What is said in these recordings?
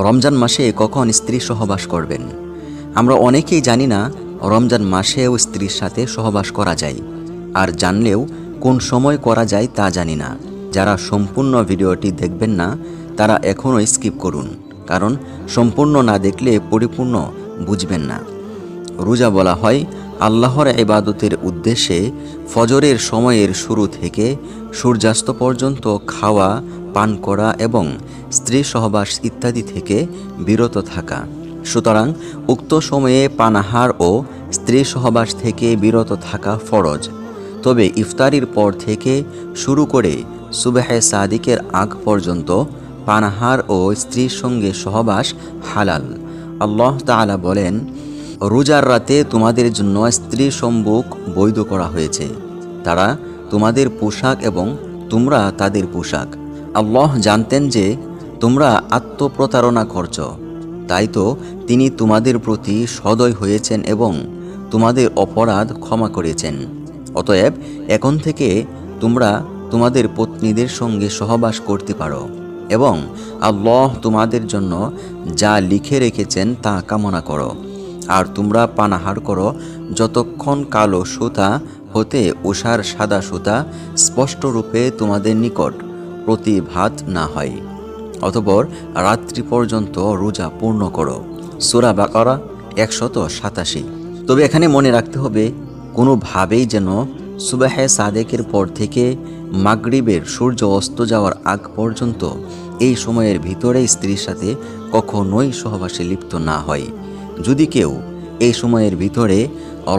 রমজান মাসে কখন স্ত্রী সহবাস করবেন? আমরা অনেকেই জানি না রমজান মাসেও স্ত্রীর সাথে সহবাস করা যায়, আর জানলেও কোন সময় করা যায় তা জানি না। যারা সম্পূর্ণ ভিডিওটি দেখবেন না তারা এখনও স্কিপ করুন, কারণ সম্পূর্ণ না দেখলে পরিপূর্ণ বুঝবেন না। রোজা বলা হয় আল্লাহর ইবাদতের উদ্দেশ্যে ফজরের সময়ের শুরু থেকে সূর্যাস্ত পর্যন্ত খাওয়া, পান করা এবং স্ত্রী সহবাস ইত্যাদি থেকে বিরত থাকা। সুতরাং উক্ত সময়ে পানাহার ও স্ত্রী সহবাস থেকে বিরত থাকা ফরজ। তবে ইফতারির পর থেকে শুরু করে সুবহে সাদিকের আগ পর্যন্ত পানাহার ও স্ত্রীর সঙ্গে সহবাস হালাল। আল্লাহ তাআলা বলেন, রোজার রাতে তোমাদের জন্য স্ত্রী সম্ভোগ বৈধ করা হয়েছে। তারা তোমাদের পোশাক এবং তোমরা তাদের পোশাক। আল্লাহ জানতেন যে তোমরা আত্মপ্রতারণা করছ, তাই তো তিনি তোমাদের প্রতি সদয় হয়েছেন এবং তোমাদের অপরাধ ক্ষমা করেছেন। অতএব এখন থেকে তোমরা তোমাদের পত্নীদের সঙ্গে সহবাস করতে পারো এবং আল্লাহ তোমাদের জন্য যা লিখে রেখেছেন তা কামনা করো। আর তোমরা পানাহার করো যতক্ষণ কালো সুতা হতে উষার সাদা সুতা স্পষ্টরূপে তোমাদের নিকট প্রতিভাত না হয়। অতঃপর রাত্রি পর্যন্ত রোজা পূর্ণ করো। সূরা বাকারা 187। তবে এখানে মনে রাখতে হবে, কোনোভাবেই যেন সুবহে সাদেকের পর থেকে মাগরিবের সূর্য অস্ত যাওয়ার আগ পর্যন্ত এই সময়ের ভিতরে স্ত্রীর সাথে কখনোই সহবাসে লিপ্ত না হয়। যদি কেউ এই সময়ের ভিতরে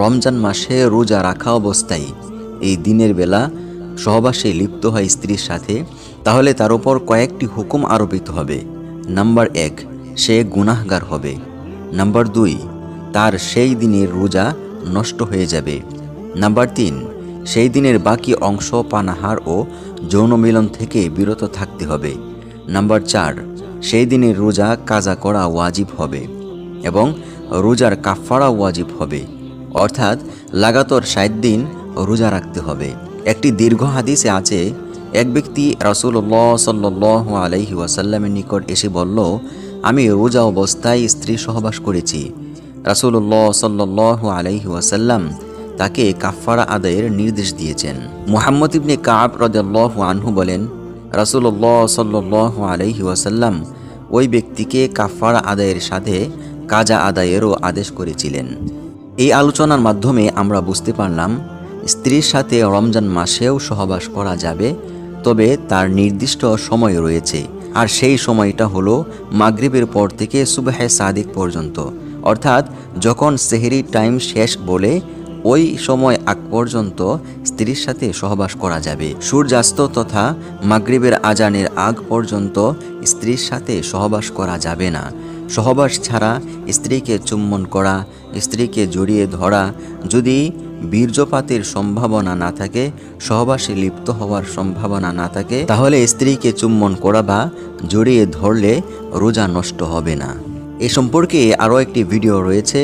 রমজান মাসে রোজা রাখা অবস্থায় এই দিনের বেলা সহবাসে লিপ্ত হয় স্ত্রীর সাথে, তাহলে তার উপর কয়েকটি হুকুম আরোপিত হবে। নাম্বার 1, সে গুনাহগার হবে। নাম্বার 2, তার সেই দিনের রোজা নষ্ট হয়ে যাবে। নাম্বার 3, সেই দিনের বাকি অংশ পানাহার ও যৌন মিলন থেকে বিরত থাকতে হবে। নাম্বার 4, সেই দিনের রোজা কাজা করা ওয়াজিব হবে এবং রোজার কাফারা ওয়াজিব হবে, অর্থাৎ লাগাতার 60 দিন রোজা রাখতে হবে। একটি দীর্ঘ হাদিসে আছে, এক ব্যক্তি রাসূলুল্লাহ সাল্লাল্লাহু আলাইহি ওয়াসাল্লামের নিকট এসে বলল, আমি রোজা অবস্থায় স্ত্রী সহবাস করেছি। রাসূলুল্লাহ সাল্লাল্লাহু আলাইহি ওয়াসাল্লাম তাকে কাফারা আদায়ের নির্দেশ দিয়েছেন। মুহাম্মদ ইবনে কাব রাদিয়াল্লাহু আনহু বলেন, রাসূলুল্লাহ সাল্লাল্লাহু আলাইহি ওয়াসাল্লাম ওই ব্যক্তিকে কাফারা আদায়ের সাথে কাজা আদায়েরও আদেশ করেছিলেন। এই আলোচনার মাধ্যমে আমরা বুঝতে পারলাম, স্ত্রীর সাথে রমজান মাসেও সহবাস করা যাবে, তবে তার নির্দিষ্ট সময় রয়েছে। আর সেই সময়টা হলো মাগরিবের পর থেকে সুবহে সাদিক পর্যন্ত, অর্থাৎ যখন সেহরি টাইম শেষ বলে ওই সময় আগ পর্যন্ত স্ত্রীর সাথে সহবাস করা যাবে। সূর্যাস্ত তথা মাগরিবের আজানের আগ পর্যন্ত স্ত্রীর সাথে সহবাস করা যাবে না। সহবাস ছাড়া স্ত্রীকে চুম্বন করা, স্ত্রীকে জড়িয়ে ধরা, যদি বীর্যপাতের সম্ভাবনা না থাকে, সহবাসে লিপ্ত হওয়ার সম্ভাবনা না থাকে, তাহলে স্ত্রীকে চুম্বন করা বা জড়িয়ে ধরলে রোজা নষ্ট হবে না। এ সম্পর্কে আরও একটি ভিডিও রয়েছে,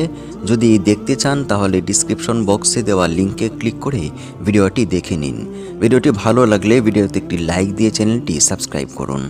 যদি দেখতে চান তাহলে ডিসক্রিপশন বক্সে দেওয়া লিঙ্কে ক্লিক করে ভিডিওটি দেখে নিন। ভিডিওটি ভালো লাগলে ভিডিওতে একটি লাইক দিয়ে চ্যানেলটি সাবস্ক্রাইব করুন।